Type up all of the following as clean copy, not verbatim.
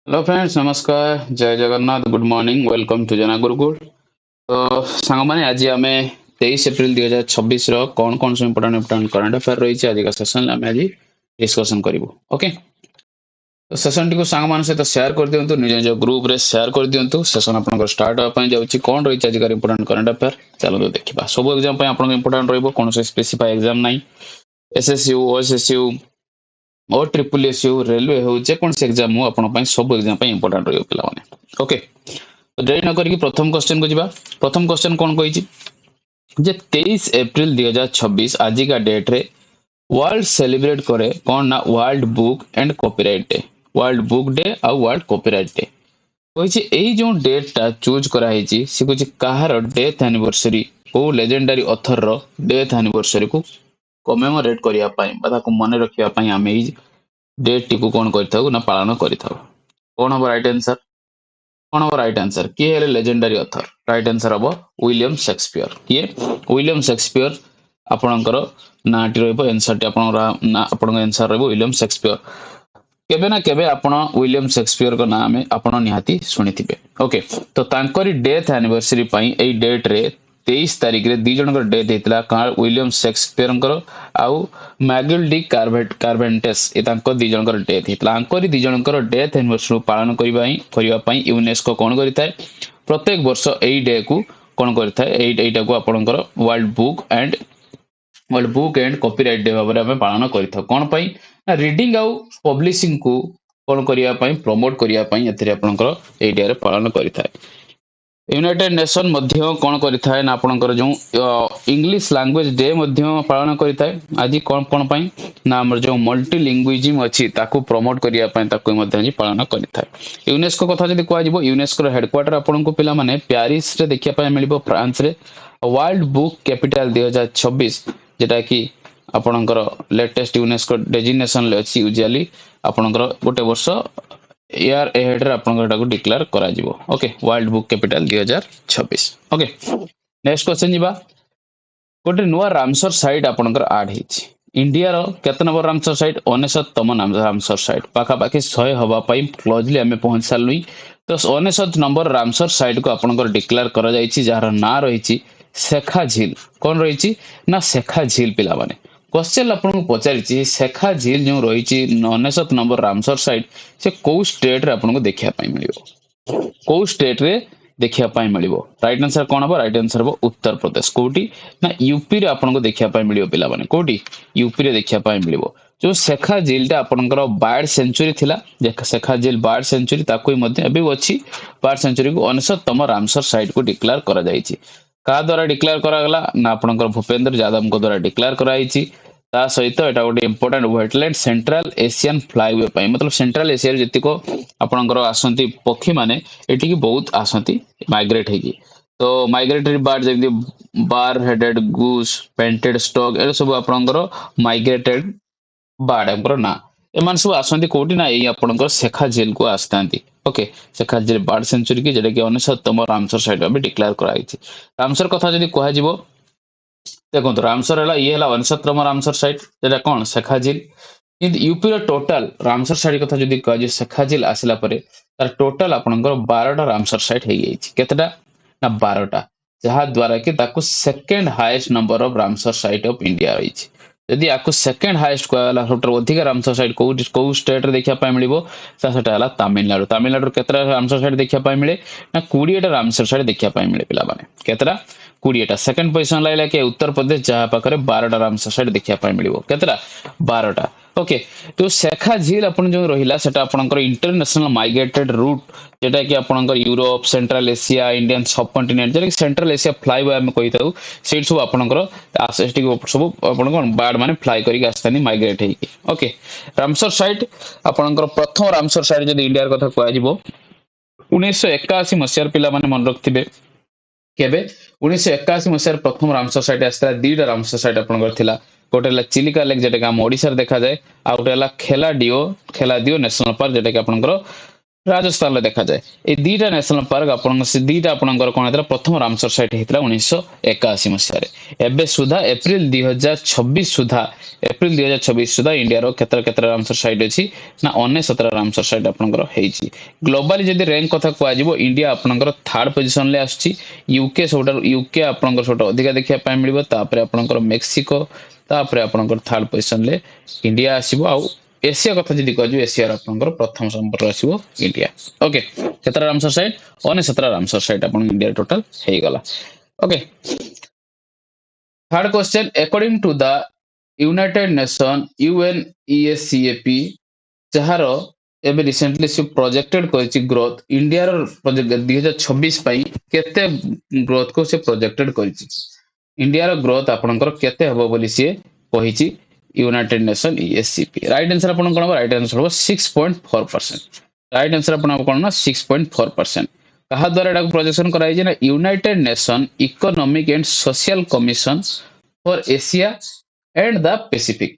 Hello friends, नमस्कार, जय Jagannath, good morning, welcome to Jana Gurukul. तो सांग माने आज आम 23 एप्रिल 2026 कौन कौन सब इंपोर्टेंट इंपोर्टेंट करंट अफेयर रही है आज का सेशन आम आज डिस्कसन करूँ। ओके, तो सेशन टी सांग मान सहित शेयर कर दिंतु, निज निज ग्रुप रे शेयर कर दिंतु। सेशन आप स्टार्ट होगा जाऊँगी कौन रही है आज इंपोर्टेंट करंट अफेयर। चलो देखा सब एग्जाम आप इंपोर्टेंट रोन स्पेसिफाई एग्जाम ना एसएसयू ओएसएसयू और ट्रिपल एसयू रेलवे हो जेकोसी एग्जाम हो आपण सब एग्जाम इंपोर्टेंट रही पे। ओके, तो डेरी न करके प्रथम क्वेश्चन को जीवा। प्रथम क्वेश्चन कौन कही जे 23 एप्रिल 2026 आज का डेट रे वर्ल्ड सेलिब्रेट करे कौन ना world book and copyright day. World book day और वर्ल्ड कॉपीराइट डे कही यही जो डेट टा चूज कराई सी कह कहार डेथ एनिवर्सरी को लेजेंडरी ऑथर रो डेथ एनिवर्सरी को कमेमोरेट करने मन रखापी आम डेट टी को कौन कर ना पालन कर कौन हम राइट आंसर कौन हम राइट आंसर किए है लेजेंडरी ऑथर राइट आंसर हम विलियम शेक्सपियर किए विलियम शेक्सपियर आपणकर नाटी रनसर टी आप आंसर रही विलियम शेक्सपियर केबे ना केबे आपण विलियम शेक्सपियर को नाम आपण निहाती सुनिथिबे। ओके, तो तांकरी डेथ एनिवर्सरी पई एई डेट रे 23 तारिख रे दी जनकर डेथ हेतला कार्ल विलियम शेक्सपियर आउ मैगिल डी कार्वेंटेस ए तांको दी जनकर डेथ हेतला आंकरी दी जनकर डेथ एनिवर्सरी पालन करिवा पई यूनेस्को कोन करिताय प्रत्येक वर्ष एई डे को कोन करिताय एईटा को आपणकर world book and copyright day भाव में पालन कर कौन पाई ना रीडिंग आउ पब्लिशिंग को कौन करने प्रमोट करने डे पालन कर यूनाइटेड नेशन मध्य कौन करें ना आपणकर जो इंग्लिश लैंग्वेज डे पालन करें आज कौन कौन पाई ना आम जो मल्टीलिंग्विज्म अच्छी ताकू प्रमोट करने पालन करें। यूनेस्को कथा जब कह यूनेस्को हेडक्वार्टर आपन को पिला माने पेरिस रे देखा मिल फ्रांस रे वर्ल्ड बुक कैपिटल 2026 जेटा कि आपणकर लेटेस्ट यूनेस्को डेजिग्नेशन अच्छी यूजुअली आपणकर गोटे वर्ष ईयर एहेड रे आपणकर डिक्लेयर करा जिवो। Okay, world book capital 2026। Okay, next question जीवा। गोटे नुआ रामसर साइट आपणकर ऐड हेछि इंडिया रो केते नंबर रामसर साइट 99तम नाम रामसर साइट पाखापाखि 100 हवा पाई क्लोजली आमे पहुंच सारलुई। तो 99 नंबर रामसर साइट को आपणकर डिक्लेयर करा जायछि जार ना रहिछि शेखा झील। कौन रही ना शेखा झील पिला माने क्वेश्चन आपको पचारि शेखा झील जो रही 99 नंबर रामसर साइट से कौ स्टेट रे आपको देखा मिल कौ स्टेट रे देखा मिल राइट आंसर कौन हम राइट आंसर हम उत्तर प्रदेश कौटी ना यूपी रे आपको देखा मिल पिला माने कौटी यूपी रे देखा मिल जो शेखा झील टा आपनकर बर्ड सेंचुरी थिला शेखा झील बर्ड सेंचुरी ताको भी अच्छी बर्ड सेंचुरी को 99तम रामसर साइट को डिक्लेयर करा जायछि का द्वारा डिक्लेयर करागला ना आपनकर भूपेंद्र यादव को द्वारा डिक्लेयर कराई ता सहित एटा गोटे important wetland central Asian flyway पई मतलब सेंट्रल एशिया रे जतिको आपनकर आसंती पक्षी माने एठी की बहुत आसंती माइग्रेट हेगी। तो माइग्रेटरी बर्ड जेमि bar headed goose painted stork ए सब आपनकर माइग्रेटेड बर्ड हमरो ना एमान सब आसंती कोठी ना एई आपनकर शेखा झील को आस्तांती। ओके, शेखा झील बर्ड सेंचुरी की जेटा कि 99तम रामसर साइट में डिक्लेयर कराई रामसर कथा जदि कह जिवो देखो रामसर है ये 99तम रामसर साइट जेटा कौन शेखा झील किंतु यूपी रो टोटल रामसर साइट कथा जदि कह जे शेखा झील आसिला परे तार टोटल आपनकर 12टा रामसर साइट हे गेछि केतटा ना 12टा जहा द्वारा कि ताकू second highest number of Ramsar site of India रही यदि आपको सेकंड हाईएस्ट कहला सबटर अधिक रामसर साइट को स्टेट रे देखा मिलिबो सेटा हला तमिलनाडु। तमिलनाडु केतरा रामसर साइट देखा मिले ना 20टा रामसर साइट देखा मिले पिला माने केतरा 20टा। सेकंड पोजीशन लाइला के उत्तर प्रदेश जहां पाखरे 12टा रामसर साइट देखा मिलिबो केतरा 12टा। ओके, तो शेखा झील अपन जो रहिला सेटा आपनकर इंटरनेशनल माइग्रेटेड रूट जेटा कि आपनकर यूरोप सेंट्रल एशिया इंडियन सब कॉन्टिनेंट जेटा कि सेंट्रल एशिया फ्लाईवे हम कहिताउ सेट सब आपनकर आसेस्टिक सब आपन कोन बर्ड माने फ्लाई करी आस्तानी माइग्रेट हेकी। ओके, रामसर साइट आपनकर प्रथम रामसर साइट जदि इंडिया कथा कहआ जिवो 1981 मसियार पिला माने मन रखथिबे केबे 1981 मसियार प्रथम रामसर साइट आस्ता दीटा रामसर साइट आपनकर थिला गोटे चिलिका लेक जेटा कि हम ओडिसा देखा जाए आ गोटे खेलाडियो नेशनल पार्क जेटा कि आपनकर राजस्थान में देखा जाए ये दीटा नेशनल पार्क आपण से दीटा आपणकर कौन होता प्रथम रामसर साइट होता 1981 मसीह एबे सुधा एप्रिल 2026 सुधा एप्रिल 2026 सुधा इंडिया रो केतर केतर रामसर साइट अछि ना 19 रामसर साइट आपणकर हेछि ग्लोबली जदी रैंक कथा को आजिबो इंडिया आपणकर थर्ड पोजीशन ले आछि यूके सोटर यूके आपणकर सोटर अधिक देखिया पाए मिलिबो तापर आपणकर मेक्सिको तापर आपणकर थर्ड पोजीशन ले इंडिया आसीबो आ एशिया कथा जदी कहजु एशिया आपनकर प्रथम नंबर आसीबो इंडिया ओके केतरा रामसर साइट 19 रामसर साइट आपन इंडिया टोटल हे गला okay third question according to the United Nation UNESCAP जहार एबे रिसेंटली से प्रोजेक्टेड करिछि ग्रोथ इंडिया रो प्रोजेक्ट 2026 पई केते ग्रोथ को से प्रोजेक्टेड करिछि इंडिया रो ग्रोथ आपनकर केते हबो बोली से कहिछि United Nation ESCP right answer अपन कोन राइट आंसर हो 6.4% राइट आंसर अपन कोन ना 6.4% कहा द्वारा एटा प्रोजेक्शन कराई जे ना United Nation economic and social commission for Asia and the Pacific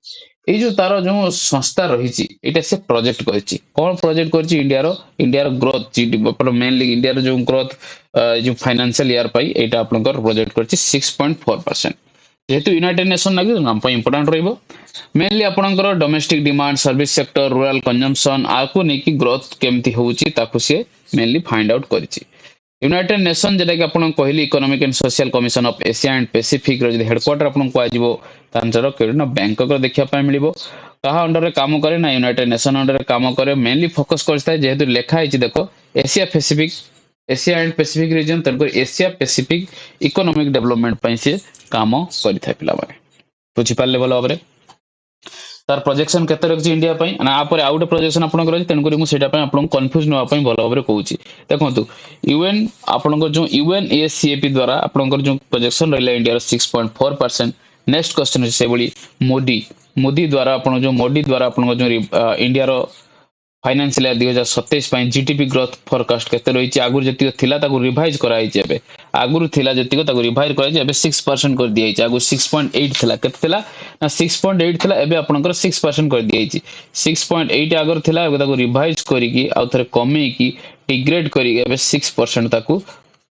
ए जो तारो जो संस्था रही एटा से प्रोजेक्ट करछि कोन प्रोजेक्ट करछि इंडिया रो ग्रोथ जीडीपी पर मेनली इंडिया रो जो ग्रोथ जो फाइनेंशियल ईयर पाई एटा आपनकर प्रोजेक्ट करछि 6.4% जेहेतु यूनाइटेड नेशन लगे हम इंपोर्टेंट रहिबो मेनली आपनकर domestic demand service sector rural consumption आकु नेकी ग्रोथ केमती होउची ताकु से मेनली फाइंड आउट करिछि यूनाइटेड नेशन जेटा कि आपन कहली economic and social commission of Asia and Pacific रो जे हेडक्वार्टर आपन को आजिबो तांचर केना बैंकॉक रो देखिया पाए मिलिबो कहा अंडर रे काम करे ना यूनाइटेड नेशन अंडर रे काम करे मेनली फोकस करता है जेहेतु लेखा है देखो Asia Pacific Asia and Pacific region तनको एशिया पैसिफिक इकोनॉमिक डेवलपमेंट पई से काम करिथा पिला माने बुझी पाले भलो भाबरे तार प्रोजेक्शन केते रखछि इंडिया पई ना आ पर आउट प्रोजेक्शन आपन कर तन करी मु सेटा पई आपन कंफ्यूज न पई भलो भाबरे कहूची देखंतु यूएन आपन जो UNESCAP द्वारा आपन जो प्रोजेक्शन रहला इंडिया रो 6.4% नेक्स्ट क्वेश्चन से बोली मोदी द्वारा आपन जो मोदी द्वारा आपन जो इंडिया रो फाइनेंशियल ईयर 2027 पई जीडीपी ग्रोथ फोरकास्ट केते रहिछि आगुर जति थिला ताकू रिवाइज कराइछि एबे आगुर थिला जति ताकू रिवाइज कराइछि एबे 6% कर दियाइछि आगु 6.8 थिला केते थिला ना 6.8 थिला एबे आपनकर 6% कर दियाइछि 6.8 आगर थिला एबे ताकू रिवाइज करिकि आ थरे कमे की डिग्रेड करिकि एबे 6% ताकू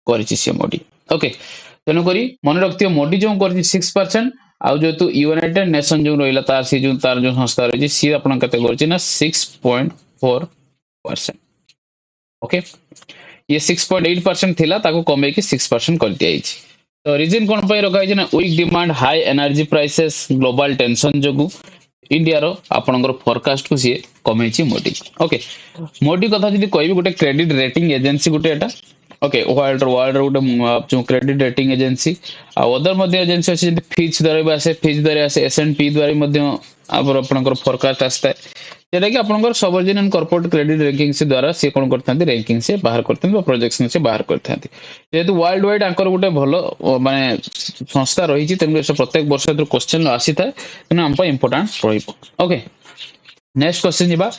करिछि से मोडी ओके तेनु करी मन रखतियो मोडी जो करिछि 6% आउ जो तो यूनाइटेड नेशन जो रहिला तार से जो तार जो संस्था रही सी आपन कते करछि ना 6.4% ओके ये 6.8% थिला ताको कमे की 6% कर दिया हिची तो रीजन कोन पय रखा हिची ना weak demand high energy prices global tension जोगु इंडिया रो आपनकर फोरकास्ट को सी कमेछि मोडी ओके मोडी कथा जदी कहबी गोटे क्रेडिट रेटिंग एजेंसी गोटे एटा ओके वर्ल्ड गोटे जो क्रेडिट रेटिंग एजेंसी अदर मध्य एजेंसी अछि जदी फिच द्वारा आसे S&P द्वारा मध्य आपनकर फोरकास्ट आस्ता जेटा कि आपनकर sovereign and corporate credit ranking से द्वारा से कोन करथांती रैंकिंग से बाहर करथांती प्रोजेक्शन से बाहर करथांती जेतु वर्ल्ड वाइड आंकर गोटे भलो माने संस्था रही छि तेनु प्रत्येक वर्ष क्वेश्चन आसी थाए तेनु हम इंपोर्टेंट रहिबो ओके नेक्स्ट क्वेश्चन जिबा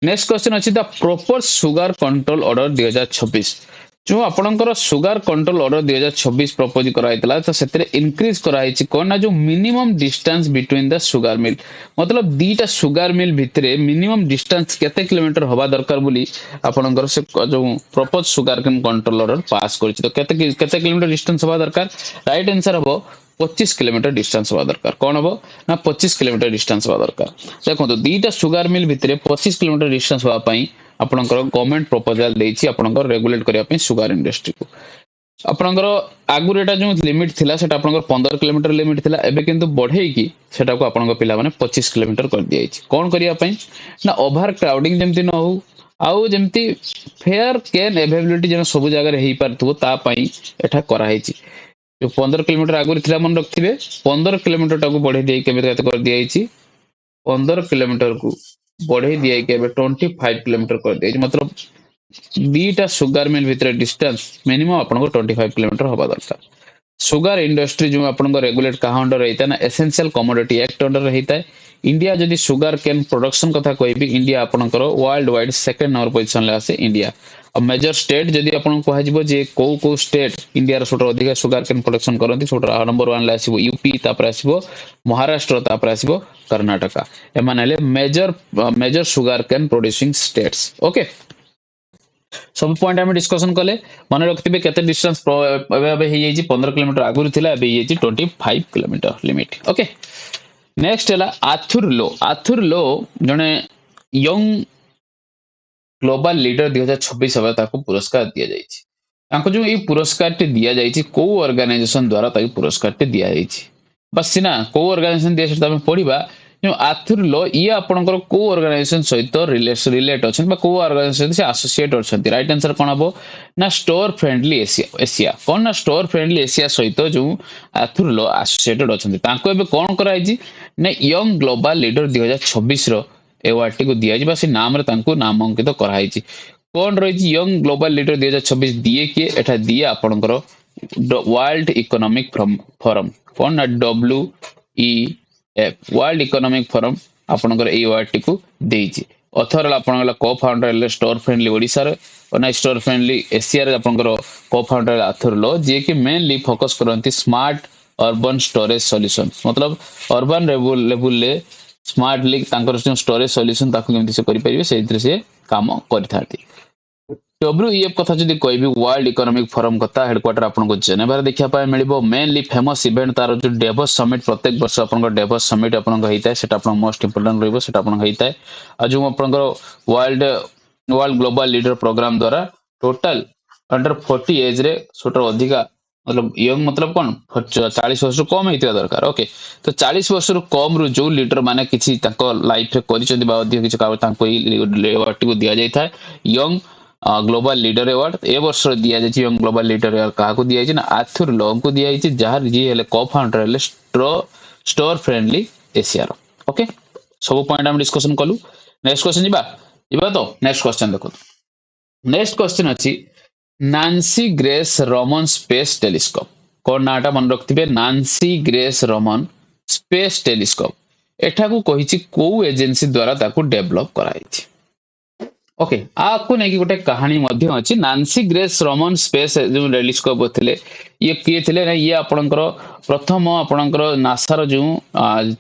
नेक्स्ट क्वेश्चन अछि the proper sugar control order 2026 जो आपनकर शुगर कंट्रोल ऑर्डर 2026 प्रपोज कराइतला तो सेतरे इंक्रीज कराइछि कोन ना जो minimum distance between the sugar mill मतलब दीटा शुगर मिल भितरे मिनिमम डिस्टेंस केते किलोमीटर होबा दरकार बोली आपनकर से जो propose sugarcane control order pass करछि तो केते किलोमीटर डिस्टेंस होबा दरकार राइट आंसर हबो 25 किलोमीटर डिस्टेंस होबा दरकार कोन हबो ना 25 किलोमीटर डिस्टेंस होबा दरकार देखो तो दीटा शुगर मिल भितरे 25 किलोमीटर डिस्टेंस होबा पई आपनकर गवर्नमेंट प्रपोजल देछि आपनकर रेगुलेट करिया पे शुगर इंडस्ट्री को आपनकर आगुर एटा जो लिमिट थिला सेटा आपनकर 15 किलोमीटर लिमिट थिला एबे किंतु बढ़ेई की सेटा को आपनकर पिला माने 25 किलोमीटर कर दियाइछि कोन करिया पे ना ओवर क्राउडिंग जेमति न हो आउ जेमति फेयर कैन अवेलेबिलिटी जन सब जगह रे हेई परथु ता पई एठा करा हेछि जो 15 किलोमीटर आगुर थिला मन रखथिबे 15 किलोमीटर टाको बढ़े देई केबे कर दियाइछि 15 किलोमीटर को बढ़े दिया के 25 किलोमीटर कर दिया मतलब दीटा शुगर मिल भितर डिस्टेंस मिनिमम आपन को 25 किलोमीटर होबा दरकार शुगर इंडस्ट्री जो आपन को रेगुलेट कहा अंडर रहता है ना एसेंशियल कमोडिटी एक्ट अंडर रहता है इंडिया जदी शुगर केन प्रोडक्शन कथा कहबी इंडिया आपन को world wide second number position ले आसे इंडिया अब मेजर स्टेट जदी आपन को कहजिबो जे को स्टेट इंडिया रो छोट अधिक शुगर केन प्रोडक्शन करंती छोट नंबर 1 ले आसीबो यूपी तापर आसीबो महाराष्ट्र तापर आसीबो कर्नाटका एमानेले major sugar cane producing states okay सब पॉइंट आम डिस्कसन कले मन रखिए केते डिस्टेंस 15 किलोमीटर आगुरी थिला एबे 25 किलोमीटर लिमिट ओके नेक्स्ट है आथुर लो जने यंग ग्लोबल लीडर 2026 हवा ताको पुरस्कार दिया जायछि ताको जो ये पुरस्कार टे दिया जायछि को ऑर्गेनाइजेशन द्वारा ताको पुरस्कार टे दिया जायछि बस सिना को ऑर्गेनाइजेशन दिया सेटा हम पढिबा जो आथुर लो ये आपनकर को ऑर्गेनाइजेशन सहित रिलेट अछन बा को ऑर्गेनाइजेशन से एसोसिएट अछन राइट आंसर कोन हबो ना स्टोर फ्रेंडली एशिया कोन ना स्टोर फ्रेंडली एशिया सहित जो आथुर लो एसोसिएटेड अछन ताको एबे कोन कराइछि ना यंग ग्लोबल लीडर 2026 रो एवार्ड टी को दिया जी बा से नाम रे तांको नामांकित कराइछि कौन रही यंग ग्लोबल लीडर 2026 दिए किए एटा दिए आपणकर वर्ल्ड इकोनॉमिक फोरम कौन ना WEF वर्ल्ड इकोनॉमिक फोरम आपणकर ए अवार्ड टी को देइछि अथर आपणकर को फाउंडर स्टोर फ्रेंडली ओडिसा रे ना स्टोर फ्रेंडली एशिया रे आपणकर को फाउंडर आथुर लो जे कि मेनली फोकस करंती स्मार्ट अर्बन स्टोरेज सॉल्यूशंस मतलब अर्बन लेवल ले स्मार्टली तांकर जो स्टोरेज सॉल्यूशन ताकू केमति से करि परिबे सेइत्र से काम करथाती WEF कथा जदि कहबी वर्ल्ड इकोनॉमिक फोरम कथा हेडक्वार्टर आपनको जेनेवा देखिया पाए मिलिबो मेनली फेमस इवेंट तार जो डेवोस समिट प्रत्येक वर्ष आपनको डेवोस समिट आपनको हेइताय सेटा आपन मोस्ट इंपोर्टेंट रहबो सेटा आपन हेइताय आ जो आपनको world world global leader program द्वारा टोटल अंडर 40 एज रे छोटा अधिका मतलब यंग मतलब कौन 40 वर्ष कम हेतिया दरकार ओके तो 40 वर्ष कम रु जो लीडर माने किछि ताको लाइफ रे करिसथि बा अधिक किछि का ताको अवार्ड को दिया जाय था यंग ग्लोबल लीडर अवार्ड ए वर्ष दिया जाय यंग ग्लोबल लीडर अवार्ड का को दिया जाय ना आथुर लो को दिया जाय जहार जी हेले को फाउंडर हेले स्टोर फ्रेंडली एशिया रो ओके सब पॉइंट हम डिस्कशन कलु नेक्स्ट क्वेश्चन जिबा तो नेक्स्ट क्वेश्चन देखो नेक्स्ट क्वेश्चन अछि नांसी ग्रेस रमन स्पेस टेलीस्कोप कौन नाटा मन रखिबे नांसी ग्रेस रमन स्पेस टेलीस्कोप एठा को कहिछि को एजेंसी द्वारा ताको डेवलप कराइछि ओके आपको नहीं कि गोटे कहानी मध्य अछि नांसी ग्रेस रमन स्पेस जो टेलीस्कोप थिले ये किए थिले ना ये आपनकर प्रथम आपनकर नासा रो जो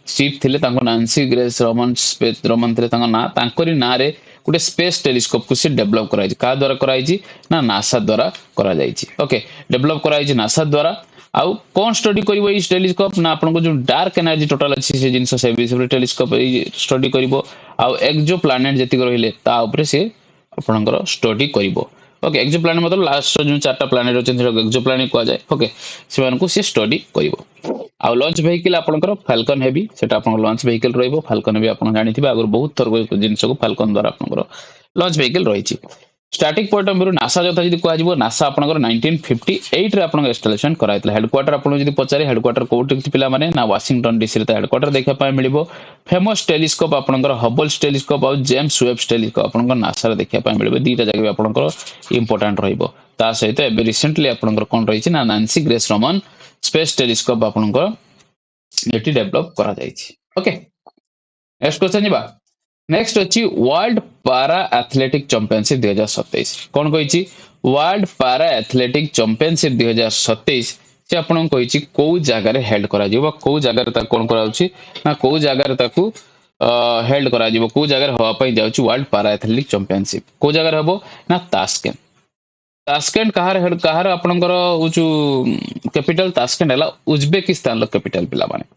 चीफ थिले ताको नांसी ग्रेस रमन स्पेस रमन थिले ताको ना तांकरी ना रे गोटे स्पेस टेलीस्कोप को से डेवलप कराई का द्वारा कराई ना नासा द्वारा करा जाई ओके डेवलप कराई नासा द्वारा आउ कौन स्टडी करिवो इस टेलीस्कोप ना आपन को जो डार्क एनर्जी टोटल अछि से जिंस से विषय टेलीस्कोप स्टडी करिवो आउ एक्सो प्लैनेट जति रहिले ता ऊपर से आपनकर स्टडी करिवो ओके एक्सो प्लैनेट मतलब लास्ट जो चारटा प्लैनेट अछि एक्सो प्लैनेट को जाय ओके सेमान को से स्टडी करिवो आउ लॉन्च व्हीकल आपनकर फाल्कन हेवी सेटा आपन लॉन्च व्हीकल रहइबो फाल्कन हेवी आपन जानिथिबे अगर बहुत थर जिंस को फाल्कन द्वारा आपनकर लॉन्च व्हीकल रहिछि starting point of view NASA जो जदि कह जिवो नासा आपनकर 1958 रे आपन इंस्टॉलेशन कराइतला हेडक्वार्टर आपन जदि पचारे हेडक्वार्टर कोठी पिला माने ना वाशिंगटन डीसी रे हेडक्वार्टर देखा पाए मिलिबो फेमस टेलीस्कोप आपनकर हबल टेलीस्कोप और जेम्स वेब टेलीस्कोप आपनकर नासा रे देखा पाए मिलिबो दीटा जगह आपनकर इंपोर्टेंट रहइबो ता सहित एबे रिसेंटली आपनकर कोन रहिछि ना नांसी ग्रेस रमन स्पेस टेलीस्कोप आपनकर एटी डेवलप करा जाइछि ओके नेक्स्ट क्वेश्चन जिबा नेक्स्ट अछि वर्ल्ड पारा एथलेटिक चैंपियनशिप 2027 कोन कहिछि वर्ल्ड पारा एथलेटिक चैंपियनशिप 2027 से आपन कहिछि को जगह रे हेल्ड करा जिवो को जगह रे ता कोन कराउछि ना को जगह रे ताकू हेल्ड करा जिवो को जगह रे होआ पई जाउछि वर्ल्ड पारा एथलेटिक चैंपियनशिप को जगह रे हबो ना तास्केंट तास्केंट कहार हेड कहार आपनकर उचु कैपिटल तास्केंट हला उज्बेकिस्तान लो कैपिटल पिला माने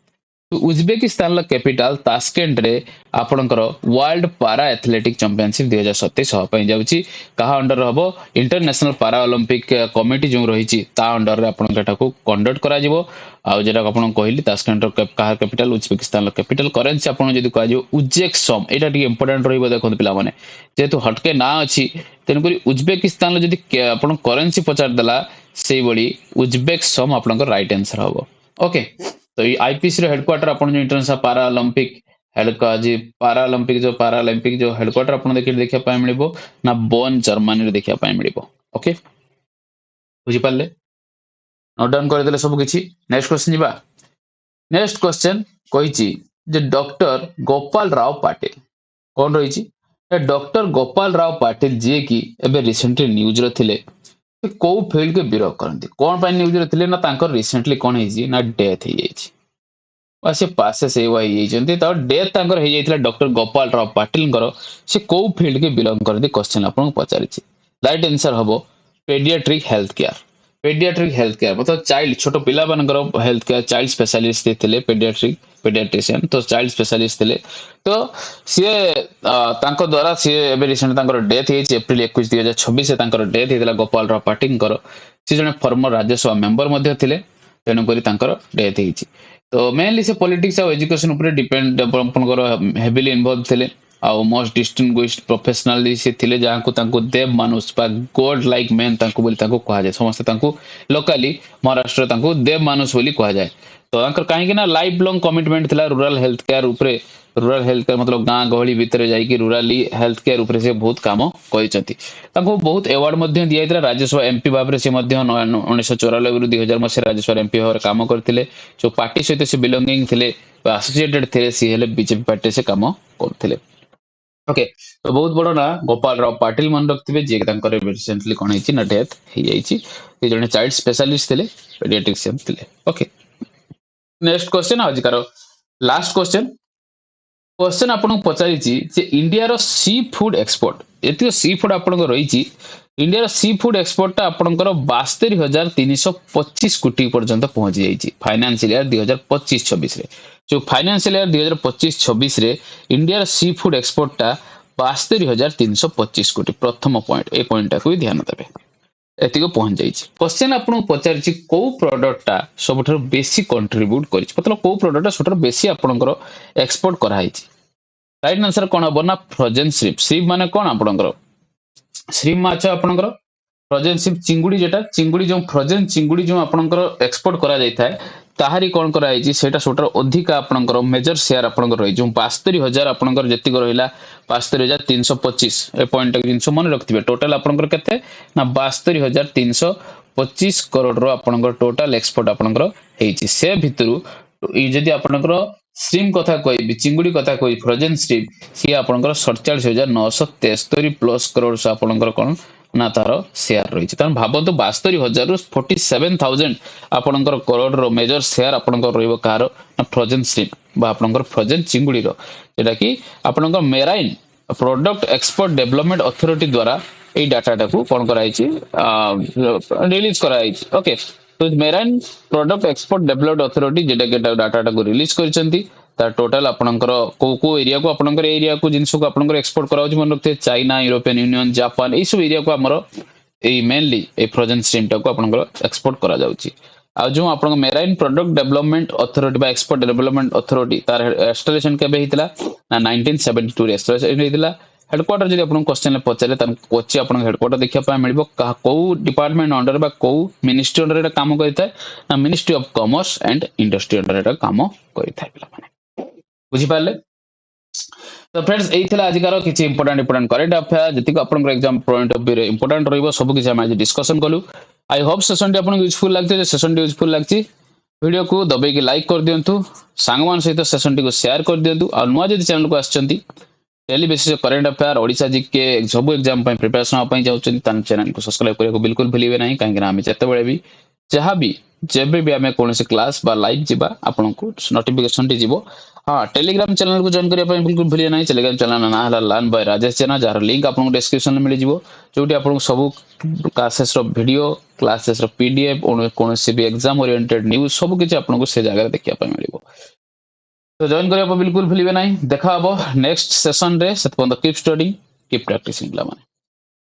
उज्बेकिस्तान कैपिटल तास्केंट रे आपणकर वर्ल्ड पारा एथलेटिक चैंपियनशिप 2027 हो पई जाउची कहा अंडर हबो इंटरनेशनल पारा ओलंपिक कमिटी जो रहिची ता अंडर रे आपन केटा को कंडक्ट करा जिवो आ जेटा आपन कहली तास्केंट रो कहा कैपिटल उज्बेकिस्तान कैपिटल करेंसी आपन जदी कह जिवो उज्बेकसम एटा टी इंपोर्टेंट रहिबो देखो पिला माने जेतु हटके ना अछि तेन करी उज्बेकिस्तान जदी आपन करेंसी पचार देला सेई बडी उज्बेकसम आपन राइट आंसर हबो ओके तो ये आईपीसी हेडक्वार्टर अपन जो इंटरनेशनल पारा ओलंपिक पारा ओलंपिक जो हेडक्वार्टर अपन देखिया पाए मिलिबो ना बोन जर्मनी रे देखिया पाए मिलिबो ओके बुझी पाले नोट डाउन कर देले सब किछि नेक्स्ट क्वेश्चन जिबा नेक्स्ट क्वेश्चन कहिछि जे डॉक्टर गोपाल राव पाटिल कोन रहिछि डॉक्टर गोपाल राव पाटिल जे कि एबे रिसेंटली न्यूज रे थिले को फील्ड के विरोध करती कौन पाई न्यूज रे थिले ना तांकर रिसेंटली कोन हेजी ना डेथ हे जाइछि से पासे से वाई जेंती तो डेथ तांकर हे जाइथिला डॉक्टर गोपाल राव पाटिल से को फील्ड के बिलोंग करती क्वेश्चन आपन पचारिछि राइट आंसर हम paediatric health care. Paediatric health care मतलब चाइल्ड छोट पिला मानकर हेल्थ केयर चाइल्ड स्पेशलिस्ट थे पेडियाट्रिक पेडियाट्रिशियन तो चाइल्ड स्पेशलिस्ट थे तो सी तांको द्वारा सी एबे रिसेंट तांकर डेथ हेछि एप्रिल 21 2026 तांकर डेथ हेतिला गोपाल राव पाटिलकर सी जने फॉर्मर राज्यसभा मेंबर मध्ये थिले तेणु करी तांकर डेथ हेछि तो मेनली से पॉलिटिक्स और एजुकेशन ऊपर डिपेंड आपनकर हेवीली इन्वॉल्व थिले आउ मोस्ट डिस्टिंग्विश्ड प्रोफेशनली से थिले जहां तांको देव मानुष बा गॉड लाइक मैन तांको बोली तांको कहा जाय समस्त तांको लोकली महाराष्ट्र तांको देव मानुष बोली कहा जाय तो तांकर काहे ना लाइफ लॉन्ग कमिटमेंट थिला रूरल हेल्थ केयर ऊपर रूरल हेल्थ केयर मतलब गाँ गहली भितर जाइए रूराली हेल्थ केयर ऊपर से बहुत काम करछंती तांको बहुत अवार्ड मध्ये दिया जायतिला राज्यसभा एमपी भाबरे से मध्ये 1994 रु 2000 मसीह राज्यसभा एमपी भाबरे काम करथिले जो पार्टी सहित से बिलोंगिंग थिले एसोसिएटेड थिले सी हेले बीजेपी पार्टी से काम करथिले ओके तो बहुत बड़ ना गोपाल राव पाटिल मन रखिथे जे तांकर रिसेंटली कोन हेछि ना डेथ हे जाइछि ए जने चाइल्ड स्पेशलिस्ट थिले पेडियाट्रिशियन थिले ओके नेक्स्ट क्वेश्चन आज कार लास्ट क्वेश्चन आपन पचारि जे इंडिया रो सी फूड एक्सपोर्ट एति सी फूड आपन रही इंडिया सी फूड एक्सपोर्ट टा आपनकर 72,325 कोटी पर्यंत पहुंची जाइछि फाइनेंशियल ईयर 2025-26 रे जो फाइनेंशियल ईयर 2025-26 रे इंडिया सी फूड एक्सपोर्ट टा 72,325 कोटी प्रथम पॉइंट ए पॉइंट को ध्यान देबे एतिको पहुंच जाइछि क्वेश्चन आपन पचारि को प्रोडक्ट टा सबठर बेसी कंट्रीब्यूट करिछि मतलब को प्रोडक्ट टा सबठर बेसी आपनकर एक्सपोर्ट करा हिछि राइट आंसर कोन हबो ना फ्रोजन श्रिप श्रिप माने कोन आपनकर श्रिप माछ आपनकर फ्रोजन श्रिप चिंगुडी जेटा चिंगुडी जो फ्रोजन चिंगुडी जो आपनकर एक्सपोर्ट करा जाय थाए ताहारी कोन करा हिछि सेटा सोटर अधिक आपनकर मेजर शेयर आपनकर रही जो 72,000 आपनकर जति रहिला 72,325 ए पॉइंट जिंस मन रखथिबे टोटल आपनकर केते ना 72,325 करोड़ रो आपनकर टोटल एक्सपोर्ट आपनकर हेछि से भितरु जदि आपनकर श्रिम कथा कहि चिंगुडी कथा कहि फ्रोजन श्रिप सी आपनकर 47,973 प्लस करोड़ से आपनकर कोन ना तार शेयर रही भावतु 72,000 रु 47,000 आपनकर करोड़ रो मेजर शेयर आपनकर रहइबो कार ना फ्रोजन श्रिप बा आपनकर फ्रोजन चिंगुडी रो जेटा कि आपनकर marine product export development authority द्वारा ए डाटा को कोन कराइछि रिलीज कराइछि ओके तो marine product export development authority जेटा के डाटा को रिलीज करछंती तार टोटल आपनकर को एरिया को आपनकर एरिया को जिंस को आपनकर एक्सपोर्ट कराउछि मन रखते चाइना यूरोपियन यूनियन जापान ए सब एरिया को हमर ए मेनली ए फ्रोजन स्ट्रीम टा को आपनकर एक्सपोर्ट करा जाउछि आ जो आपन मेराइन प्रोडक्ट डेवलपमेंट अथॉरिटी बा एक्सपोर्ट डेवलपमेंट अथॉरिटी तार एस्टाब्लिशमेंट केबे हितला ना 1972 रे एस्टाब्लिश हितला हेडक्वार्टर जदि आपन क्वेश्चन पचारे तन कोची आपन हेडक्वार्टर देखिया पा मिलबो को डिपार्टमेंट अंडर बा को मिनिस्ट्री अंडर एटा काम करिता ना ministry of commerce and industry under एटा काम करिता पिला माने बुझी पाले तो फ्रेंड्स एई थिला आजिकार किछि इंपोर्टेंट करेंट अफेयर जति को आपन एग्जाम पॉइंट ऑफ व्यू रे इंपोर्टेंट रहइबो सब किछि हम आज डिस्कशन कलु आई होप सेशन टी आपन यूजफुल लागते जे सेशन टी यूजफुल लागछि वीडियो को दबे के लाइक कर दियंतु सांगमान सहित सेशन टी को शेयर कर दियंतु आ नुवा जदि चैनल को आछंती daily basis current affair Odisha GK सब एग्जाम पय प्रिपरेशन पय जाउछन तन चैनल को सब्सक्राइब करे को बिल्कुल भूलिबे नहीं काहे कि हम जते बेले भी जहां भी जेबे भी हमें कोनसे क्लास बा लाइव जिबा आपन को नोटिफिकेशन टी जिवो हां टेलीग्राम चैनल को जॉइन करिया पय बिल्कुल भूलिए नहीं टेलीग्राम चैनल ना हला learn by Rajesh channel jar link आपन को डिस्क्रिप्शन में मिल जिवो जोटी आपन सब क्लासेस रो वीडियो क्लासेस रो पीडीएफ कोनसे भी एग्जाम ओरिएंटेड न्यूज़ सब किछ आपन को से जगह देखिया पय मिलिबो तो जॉइन करिया बिल्कुल भूलिबे नहीं देखा हबो नेक्स्ट सेशन रे सेत कीप स्टडीइंग कीप प्रैक्टिसिंग ला माने